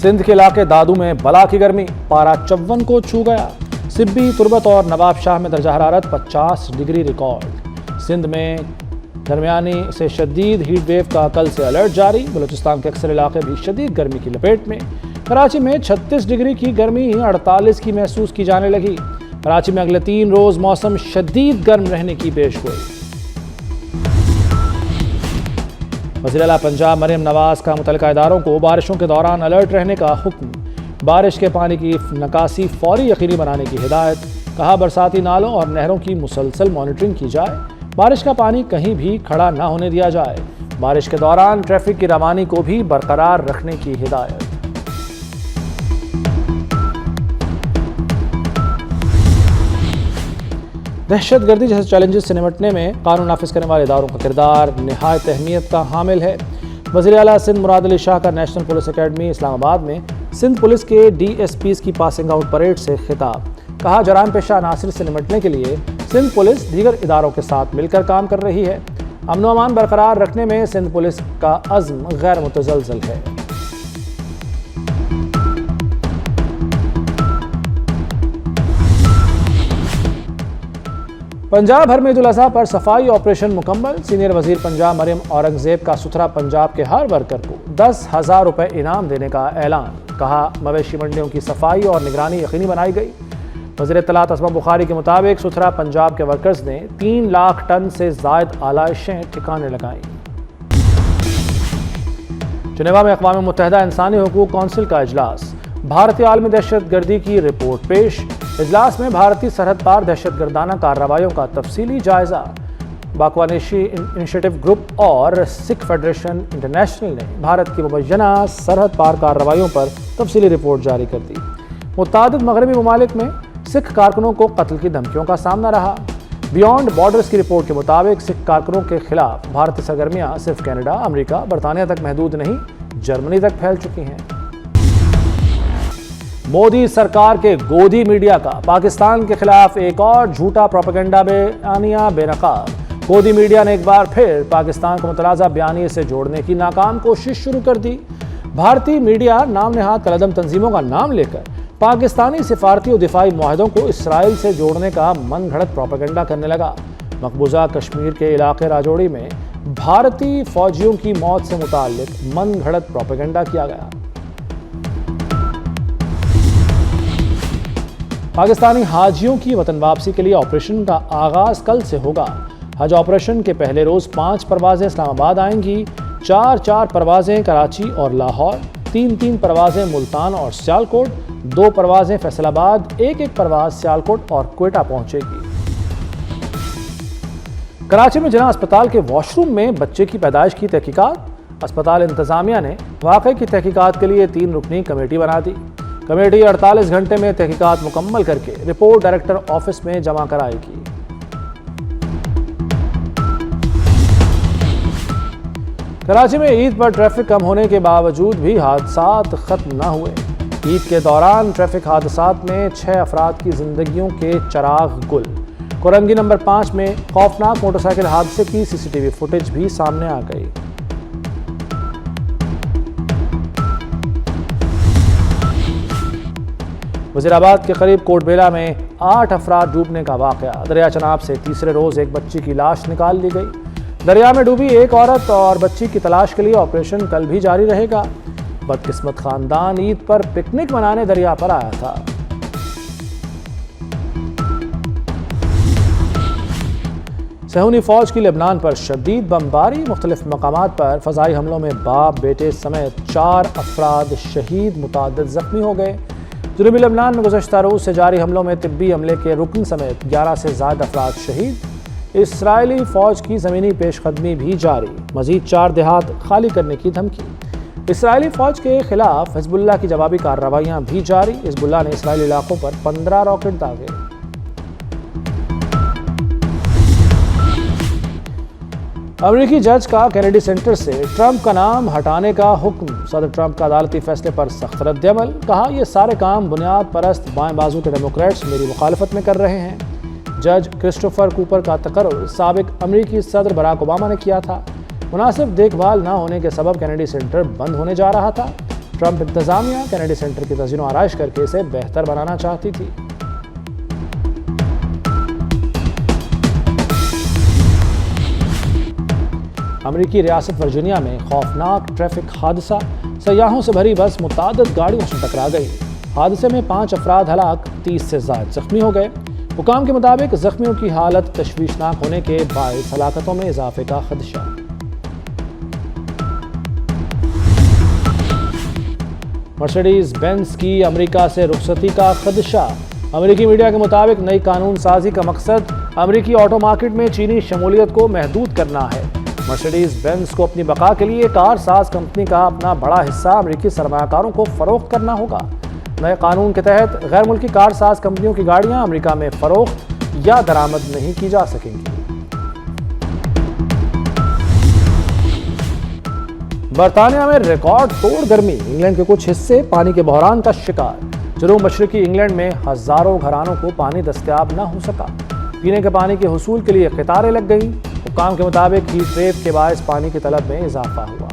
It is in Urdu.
سندھ کے علاقے دادو میں بلا کی گرمی، پارا 54 کو چھو گیا۔ سبی، تربت اور نواب شاہ میں درجہ حرارت 50 ڈگری ریکارڈ۔ سندھ میں درمیانی سے شدید ہیٹ ویو کا کل سے الرٹ جاری، بلوچستان کے اکثر علاقے بھی شدید گرمی کی لپیٹ میں۔ کراچی میں 36 ڈگری کی گرمی 48 کی محسوس کی جانے لگی۔ کراچی میں اگلے 3 روز موسم شدید گرم رہنے کی پیش گوئی۔ وزیر اعلیٰ پنجاب مریم نواز کا متعلقہ اداروں کو بارشوں کے دوران الرٹ رہنے کا حکم، بارش کے پانی کی نکاسی فوری یقینی بنانے کی ہدایت۔ کہا برساتی نالوں اور نہروں کی مسلسل مانیٹرنگ کی جائے، بارش کا پانی کہیں بھی کھڑا نہ ہونے دیا جائے۔ بارش کے دوران ٹریفک کی روانی کو بھی برقرار رکھنے کی ہدایت۔ دہشت گردی جیسے چیلنجز سے نمٹنے میں قانون نافذ کرنے والے اداروں کا کردار نہایت اہمیت کا حامل ہے۔ وزیر اعلیٰ سندھ مراد علی شاہ کا نیشنل پولیس اکیڈمی اسلام آباد میں سندھ پولیس کے ڈی ایس پیز کی پاسنگ آؤٹ پریڈ سے خطاب۔ کہا جرائم پیشہ عناصر سے نمٹنے کے لیے سندھ پولیس دیگر اداروں کے ساتھ مل کر کام کر رہی ہے۔ امن و امان برقرار رکھنے میں سندھ پولیس کا عزم غیر متزلزل ہے۔ پنجاب بھر میں عید الاضحیٰ پر صفائی آپریشن مکمل، سینئر وزیر پنجاب مریم اورنگزیب کا ستھرا پنجاب کے ہر ورکر کو 10,000 روپے انعام دینے کا اعلان۔ کہا مویشی منڈیوں کی صفائی اور نگرانی یقینی بنائی گئی۔ وزیر اطلاعات اسما بخاری کے مطابق ستھرا پنجاب کے ورکرز نے 3 لاکھ ٹن سے زائد آلائشیں ٹھکانے لگائیں۔ جنیوا میں اقوام متحدہ انسانی حقوق کونسل کا اجلاس، بھارتی عالمی دہشت گردی کی رپورٹ پیش۔ اجلاس میں بھارتی سرحد پار دہشت گردانہ کارروائیوں کا تفصیلی جائزہ۔ باکوانیشی انیشیٹو گروپ اور سکھ فیڈریشن انٹرنیشنل نے بھارت کی مبینہ سرحد پار کارروائیوں پر تفصیلی رپورٹ جاری کر دی۔ متعدد مغربی ممالک میں سکھ کارکنوں کو قتل کی دھمکیوں کا سامنا رہا۔ بیانڈ بارڈرز کی رپورٹ کے مطابق سکھ کارکنوں کے خلاف بھارتی سرگرمیاں صرف کینیڈا، امریکہ، برطانیہ تک محدود نہیں، جرمنی تک پھیل چکی ہیں۔ مودی سرکار کے گودی میڈیا کا پاکستان کے خلاف ایک اور جھوٹا پروپیگنڈا بیانیہ بے نقاب۔ گودی میڈیا نے ایک بار پھر پاکستان کو متنازع بیانیے سے جوڑنے کی ناکام کوشش شروع کر دی۔ بھارتی میڈیا نام نہاد کالعدم تنظیموں کا نام لے کر پاکستانی سفارتی اور دفاعی معاہدوں کو اسرائیل سے جوڑنے کا من گھڑت پروپیگنڈا کرنے لگا۔ مقبوضہ کشمیر کے علاقے راجوری میں بھارتی فوجیوں کی موت سے متعلق من گھڑت پروپیگنڈا کیا گیا۔ پاکستانی حاجیوں کی وطن واپسی کے لیے آپریشن کا آغاز کل سے ہوگا۔ حج آپریشن کے پہلے روز 5 پروازیں اسلام آباد آئیں گی، 4 پروازیں کراچی اور لاہور، 3 پروازیں ملتان اور سیالکوٹ، 2 پروازیں فیصل آباد، 1 پرواز سیالکوٹ اور کوئٹہ پہنچے گی۔ کراچی میں جناح اسپتال کے واش روم میں بچے کی پیدائش کی تحقیقات، اسپتال انتظامیہ نے واقعے کی تحقیقات کے لیے 3 رکنی کمیٹی بنا دی۔ کمیٹی 48 گھنٹے میں تحقیقات مکمل کر کے رپورٹ ڈائریکٹر آفس میں جمع کرائے گی۔ کراچی میں عید پر ٹریفک کم ہونے کے باوجود بھی حادثات ختم نہ ہوئے۔ عید کے دوران ٹریفک حادثات میں 6 افراد کی زندگیوں کے چراغ گل۔ کورنگی نمبر 5 میں خوفناک موٹر سائیکل حادثے کی CCTV فوٹیج بھی سامنے آ گئی۔ وزیر آباد کے قریب کوٹ بیلا میں 8 افراد ڈوبنے کا واقعہ، دریا چناب سے تیسرے روز ایک بچی کی لاش نکال لی گئی۔ دریا میں ڈوبی ایک عورت اور بچی کی تلاش کے لیے آپریشن کل بھی جاری رہے گا۔ بدقسمت خاندان عید پر پکنک منانے دریا پر آیا تھا۔ صہیونی فوج کی لبنان پر شدید بمباری، مختلف مقامات پر فضائی حملوں میں باپ بیٹے سمیت 4 افراد شہید، متعدد زخمی ہو گئے۔ جنوبی لبنان میں گزشتہ روز سے جاری حملوں میں طبی عملے کے رکن سمیت 11 سے زائد افراد شہید۔ اسرائیلی فوج کی زمینی پیش قدمی بھی جاری، مزید 4 دیہات خالی کرنے کی دھمکی۔ اسرائیلی فوج کے خلاف حزب اللہ کی جوابی کارروائیاں بھی جاری، حزب اللہ نے اسرائیلی علاقوں پر 15 راکٹ داغے۔ امریکی جج کا کینیڈی سینٹر سے ٹرمپ کا نام ہٹانے کا حکم، صدر ٹرمپ کا عدالتی فیصلے پر سخت رد عمل۔ کہا یہ سارے کام بنیاد پرست بائیں بازو کے ڈیموکریٹس میری مخالفت میں کر رہے ہیں۔ جج کرسٹوفر کوپر کا تقرر سابق امریکی صدر براک اوباما نے کیا تھا۔ مناسب دیکھ بھال نہ ہونے کے سبب کینیڈی سینٹر بند ہونے جا رہا تھا۔ ٹرمپ انتظامیہ کینیڈی سینٹر کی تزئین و آرائش کر کے اسے بہتر بنانا چاہتی تھی۔ امریکی ریاست ورجینیا میں خوفناک ٹریفک حادثہ، سیاحوں سے بھری بس متعدد گاڑیوں سے ٹکرا گئی۔ حادثے میں 5 افراد ہلاک، 30 سے زائد زخمی ہو گئے۔ حکام کے مطابق زخمیوں کی حالت تشویشناک ہونے کے باعث ہلاکتوں میں اضافے کا خدشہ۔ مرسیڈیز بینز کی امریکہ سے رخصتی کا خدشہ۔ امریکی میڈیا کے مطابق نئی قانون سازی کا مقصد امریکی آٹو مارکیٹ میں چینی شمولیت کو محدود کرنا ہے۔ مرسیڈیز بینز کو اپنی بقا کے لیے کار ساز کمپنی کا اپنا بڑا حصہ امریکی سرمایہ کاروں کو فروخت کرنا ہوگا۔ نئے قانون کے تحت غیر ملکی کار ساز کمپنیوں کی گاڑیاں امریکہ میں فروخت یا درآمد نہیں کی جا سکیں گی۔ برطانیہ میں ریکارڈ توڑ گرمی، انگلینڈ کے کچھ حصے پانی کے بحران کا شکار۔ جنوب مشرقی انگلینڈ میں ہزاروں گھرانوں کو پانی دستیاب نہ ہو سکا۔ پینے کے پانی کے حصول کے لیے قطاریں لگ گئیں۔ حکام کے مطابق ہیٹ ویو کے باعث پانی کی طلب میں اضافہ ہوا۔